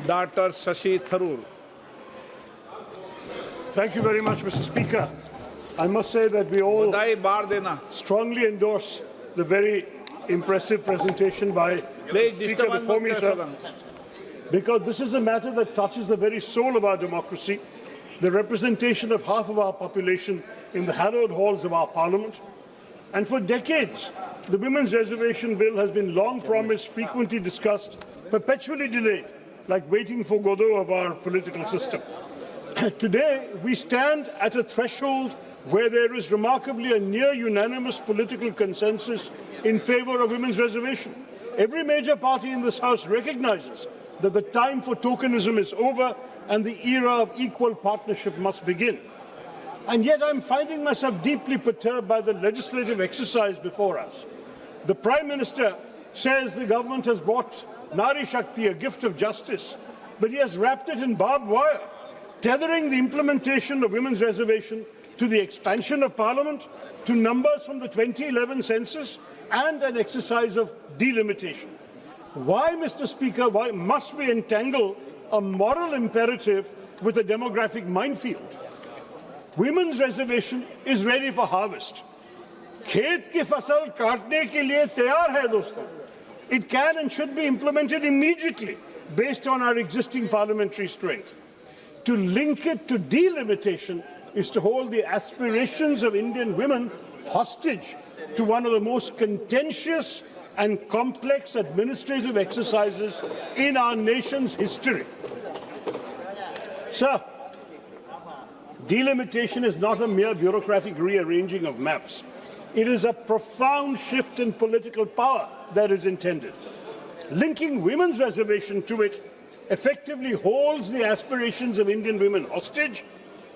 Dr. Shashi Tharoor. Thank you very much, Mr. Speaker. I must say that we all strongly endorse the very impressive presentation by the Speaker before me, sir, because this is a matter that touches the very soul of our democracy, the representation of half of our population in the hallowed halls of our parliament. And for decades, the Women's Reservation Bill has been long promised, frequently discussed, perpetually delayed, like waiting for Godot of our political system. Today, we stand at a threshold where there is remarkably a near unanimous political consensus in favour of women's reservation. Every major party in this House recognises that the time for tokenism is over and the era of equal partnership must begin. And yet I'm finding myself deeply perturbed by the legislative exercise before us. The Prime Minister says the government has brought Nari Shakti, a gift of justice, but he has wrapped it in barbed wire, tethering the implementation of women's reservation to the expansion of Parliament, to numbers from the 2011 census, and an exercise of delimitation. Why, Mr. Speaker, why must we entangle a moral imperative with a demographic minefield? Women's reservation is ready for harvest. खेत की फसल काटने के लिए तैयार है दोस्तों. It can and should be implemented immediately based on our existing parliamentary strength. To link it to delimitation is to hold the aspirations of Indian women hostage to one of the most contentious and complex administrative exercises in our nation's history. Sir, delimitation is not a mere bureaucratic rearranging of maps. It is a profound shift in political power that is intended. Linking women's reservation to it effectively holds the aspirations of Indian women hostage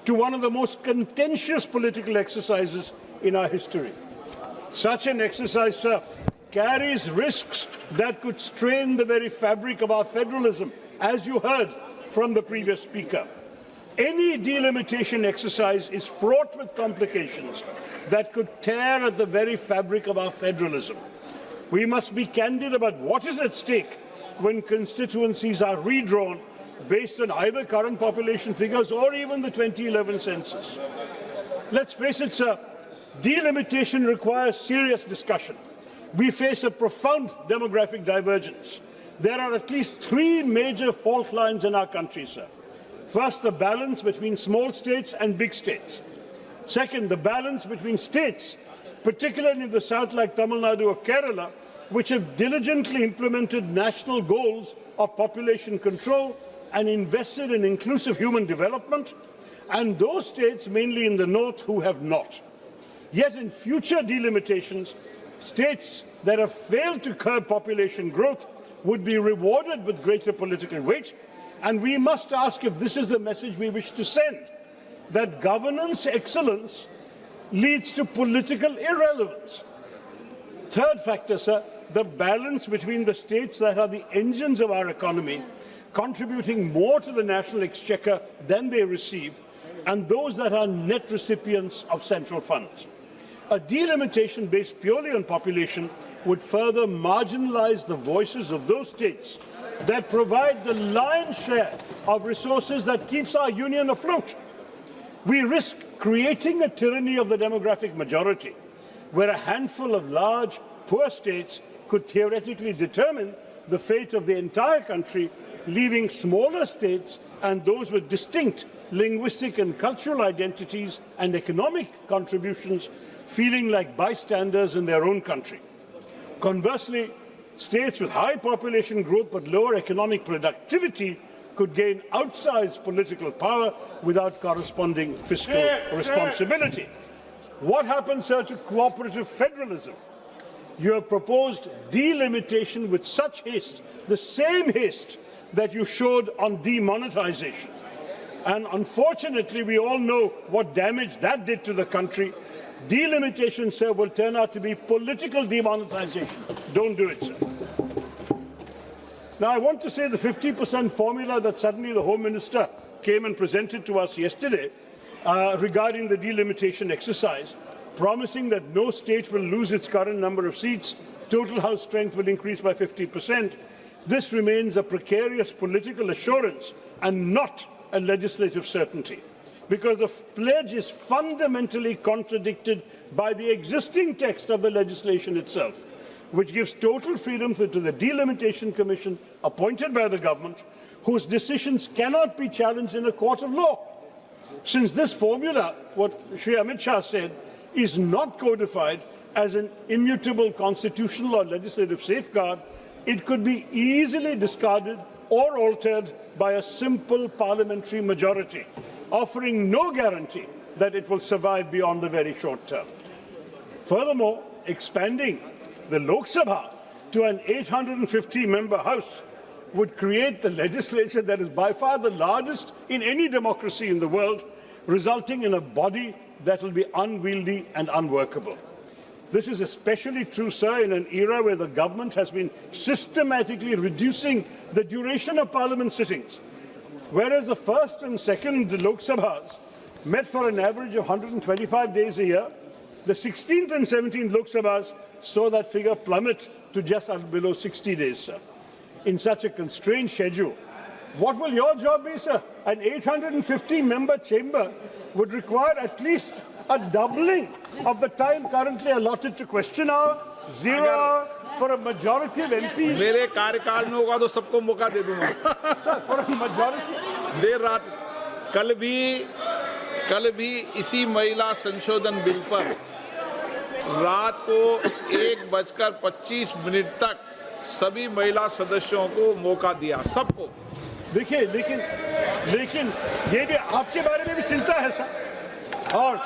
to one of the most contentious political exercises in our history. Such an exercise, sir, carries risks that could strain the very fabric of our federalism, as you heard from the previous speaker. Any delimitation exercise is fraught with complications that could tear at the very fabric of our federalism. We must be candid about what is at stake when constituencies are redrawn based on either current population figures or even the 2011 census. Let's face it, sir, delimitation requires serious discussion. We face a profound demographic divergence. There are at least three major fault lines in our country, sir. First, the balance between small states and big states. Second, the balance between states, particularly in the south like Tamil Nadu or Kerala, which have diligently implemented national goals of population control and invested in inclusive human development, and those states, mainly in the north, who have not. Yet in future delimitations, states that have failed to curb population growth would be rewarded with greater political weight, and we must ask if this is the message we wish to send, that governance excellence leads to political irrelevance. Third factor, sir, the balance between the states that are the engines of our economy, contributing more to the national exchequer than they receive, and those that are net recipients of central funds. A delimitation based purely on population would further marginalize the voices of those states that provide the lion's share of resources that keeps our union afloat. We risk creating a tyranny of the demographic majority, where a handful of large, poor states could theoretically determine the fate of the entire country, leaving smaller states and those with distinct linguistic and cultural identities and economic contributions feeling like bystanders in their own country. Conversely, states with high population growth but lower economic productivity could gain outsized political power without corresponding fiscal responsibility. What happens, sir, to cooperative federalism? You have proposed delimitation with such haste, the same haste that you showed on demonetisation. And unfortunately, we all know what damage that did to the country. Delimitation, sir, will turn out to be political demonetisation. Don't do it, sir. Now, I want to say the 50% formula that suddenly the Home Minister came and presented to us yesterday regarding the delimitation exercise, promising that no state will lose its current number of seats, total House strength will increase by 50%, This remains a precarious political assurance and not a legislative certainty, because the pledge is fundamentally contradicted by the existing text of the legislation itself, which gives total freedom to the Delimitation Commission appointed by the government, whose decisions cannot be challenged in a court of law. Since this formula, what Shri Amit Shah said, is not codified as an immutable constitutional or legislative safeguard, it could be easily discarded or altered by a simple parliamentary majority, offering no guarantee that it will survive beyond the very short term. Furthermore, expanding the Lok Sabha to an 850-member House would create the legislature that is by far the largest in any democracy in the world, resulting in a body that will be unwieldy and unworkable. This is especially true, sir, in an era where the government has been systematically reducing the duration of parliament sittings. Whereas the first and second Lok Sabhas met for an average of 125 days a year, the 16th and 17th Lok Sabhas saw that figure plummet to just below 60 days, sir. In such a constrained schedule, what will your job be, sir? An 850-member chamber would require at least a doubling of the time currently allotted to question hour, 0 hour, for a majority of MPs. मेरे कार्यकाल में होगा तो सबको मौका दे दूंगा। Sir, for a majority. देर रात कल भी इसी महिला संशोधन बिल पर रात को 1:25 तक सभी महिला सदस्यों को मौका दिया, सबको। देखिए, लेकिन ये भी आपके बारे में भी चिंता है, सर। और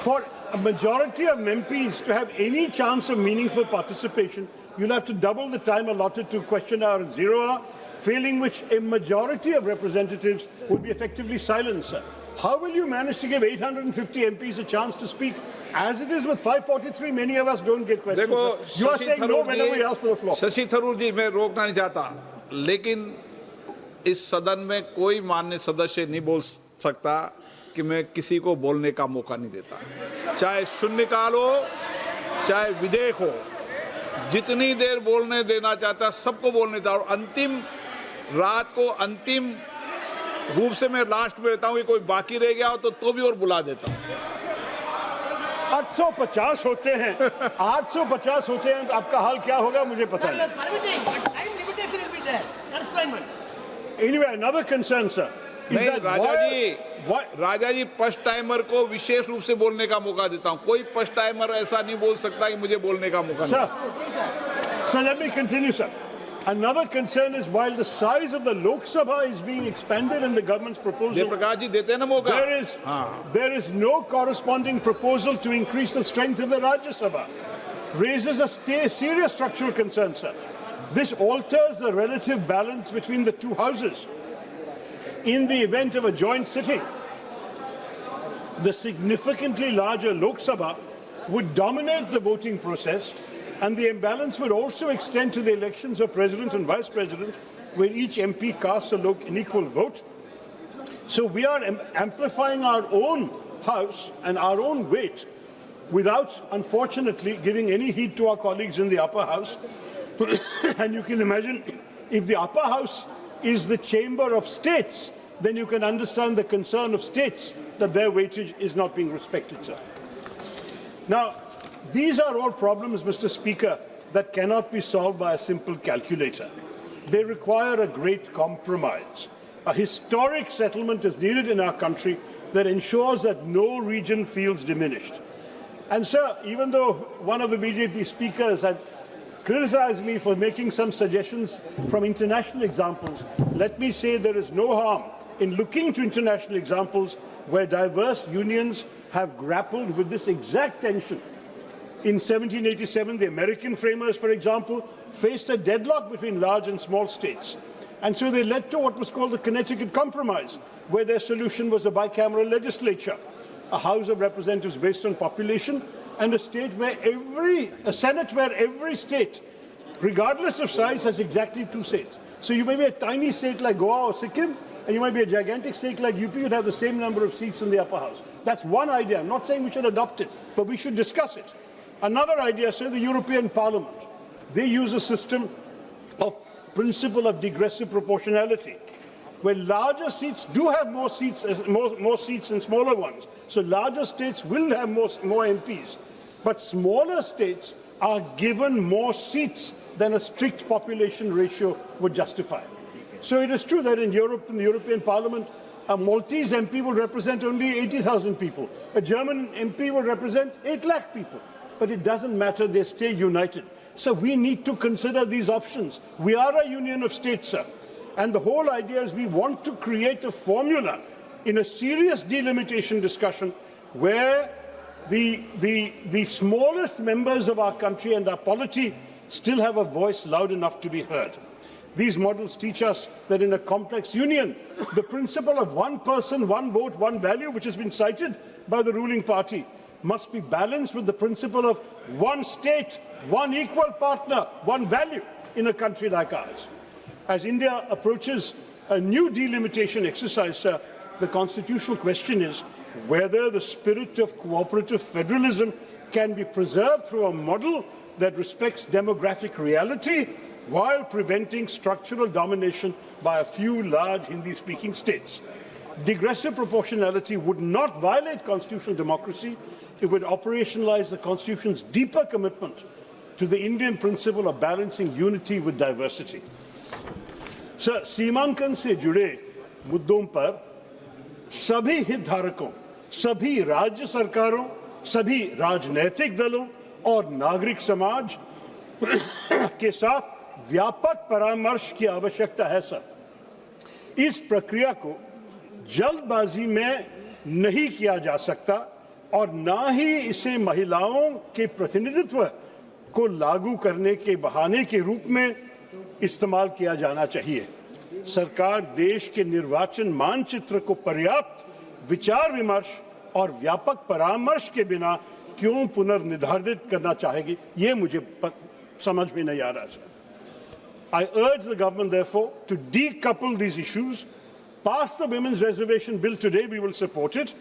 for a majority of MPs to have any chance of meaningful participation, you'll have to double the time allotted to question hour and 0 hour, failing which a majority of representatives would be effectively silenced, sir. How will you manage to give 850 MPs a chance to speak? As it is with 543, many of us don't get questions. देखो, You are saying no whenever we ask for the floor. Shashi Tharoor जी, मैं रोकना नहीं चाहता, लेकिन इस सदन में कोई माननीय सदस्य नहीं बोल सकता कि मैं किसी को बोलने का मौका नहीं देता, चाहे शून्यकाल हो चाहे विधेयक हो, जितनी देर बोलने देना चाहता सबको बोलने देता। और अंतिम रात को अंतिम रूप से मैं लास्ट में रहता हूँ कि कोई बाकी रह गया हो तो भी और बुला देता हूँ। 850 होते हैं, 850 होते हैं, आपका हाल क्या होगा मुझे पता नहीं। Anyway, another concern, sir, is that Raja ji first timer को विशेष रूप से बोलने का मौका देता हूं। कोई फर्स्ट टाइमर ऐसा नहीं बोल सकता कि मुझे बोलने का मौका नहीं। Sir, let me continue, sir. Another concern is while the size of the Lok Sabha is being expanded in the government's proposal, Prakash ji देते हैं ना मौका। there is no corresponding proposal to increase the strength of the Rajya Sabha. Raises a serious structural concern, sir. This alters the relative balance between the two houses. In the event of a joint sitting, the significantly larger Lok Sabha would dominate the voting process, and the imbalance would also extend to the elections of President and Vice President, where each MP casts an equal vote. So we are amplifying our own House and our own weight without, unfortunately, giving any heed to our colleagues in the upper house. And you can imagine, if the upper house is the chamber of states, then you can understand the concern of states that their weightage is not being respected, sir. Now, these are all problems, Mr. Speaker, that cannot be solved by a simple calculator. They require a great compromise. A historic settlement is needed in our country that ensures that no region feels diminished. And, sir, even though one of the BJP speakers had criticized me for making some suggestions from international examples, let me say there is no harm in looking to international examples where diverse unions have grappled with this exact tension. In 1787, the American framers, for example, faced a deadlock between large and small states. And so they led to what was called the Connecticut Compromise, where their solution was a bicameral legislature, a House of Representatives based on population, and a Senate where every state, regardless of size, has exactly 2 seats. So you may be a tiny state like Goa or Sikkim, and you might be a gigantic state like UP, you'd have the same number of seats in the upper house. That's one idea. I'm not saying we should adopt it, but we should discuss it. Another idea, say the European Parliament. They use a system of principle of digressive proportionality, where larger seats do have more seats than smaller ones. So larger states will have more MPs, but smaller states are given more seats than a strict population ratio would justify. So it is true that in Europe, in the European Parliament, a Maltese MP will represent only 80,000 people. A German MP will represent 8 lakh people. But it doesn't matter, they stay united. So we need to consider these options. We are a union of states, sir. And the whole idea is we want to create a formula in a serious delimitation discussion where the smallest members of our country and our polity still have a voice loud enough to be heard. These models teach us that in a complex union, the principle of one person, one vote, one value, which has been cited by the ruling party, must be balanced with the principle of one state, one equal partner, one value in a country like ours. As India approaches a new delimitation exercise, sir, the constitutional question is whether the spirit of cooperative federalism can be preserved through a model that respects demographic reality while preventing structural domination by a few large Hindi-speaking states. Digressive proportionality would not violate constitutional democracy. It would operationalize the Constitution's deeper commitment to the Indian principle of balancing unity with diversity. Sir, सीमांकन से जुड़े मुद्दों पर सभी हितधारकों, सभी राज्य सरकारों, सभी राजनीतिक दलों और नागरिक समाज के साथ व्यापक परामर्श की आवश्यकता है, सर। इस प्रक्रिया को जल्दबाजी में नहीं किया जा सकता और ना ही इसे महिलाओं के प्रतिनिधित्व को लागू करने के बहाने के रूप में इस्तेमाल किया जाना चाहिए। सरकार देश के निर्वाचन मानचित्र को पर्याप्त विचार विमर्श और व्यापक परामर्श के बिना क्यों पुनर्निर्धारित करना चाहेगी, ये मुझे समझ में नहीं आ रहा, sir. I urge the government, therefore, to decouple these issues. Pass the women's reservation bill today, we will support it.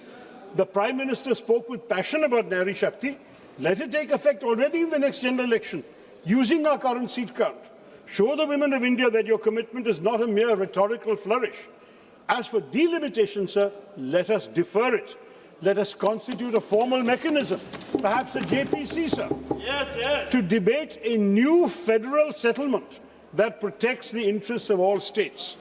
The Prime Minister spoke with passion about Nari Shakti. Let it take effect already in the next general election, using our current seat count. Show the women of India that your commitment is not a mere rhetorical flourish. As for delimitation, sir, let us defer it. Let us constitute a formal mechanism, perhaps a JPC, sir, to debate a new federal settlement that protects the interests of all states.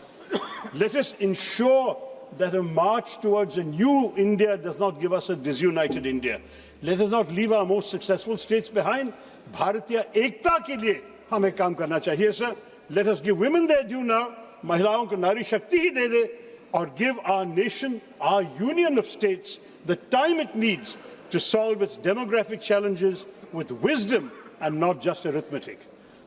Let us ensure that a march towards a new India does not give us a disunited India. Let us not leave our most successful states behind. Bharatiya ekta ke liye hame kaam karna chahiye, sir. Let us give women their due now. Mahilaon ko Nari Shakti hi de de, or give our nation, our union of states, the time it needs to solve its demographic challenges with wisdom and not just arithmetic.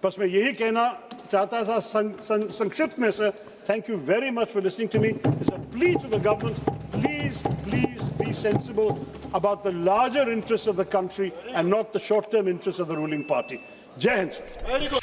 बस मैं यही कहना चाहता था संक्षिप्त में, sir. Thank you very much for listening to me. It's a plea to the government. Please be sensible about the larger interests of the country and not the short-term interests of the ruling party. Jai Hind, sir.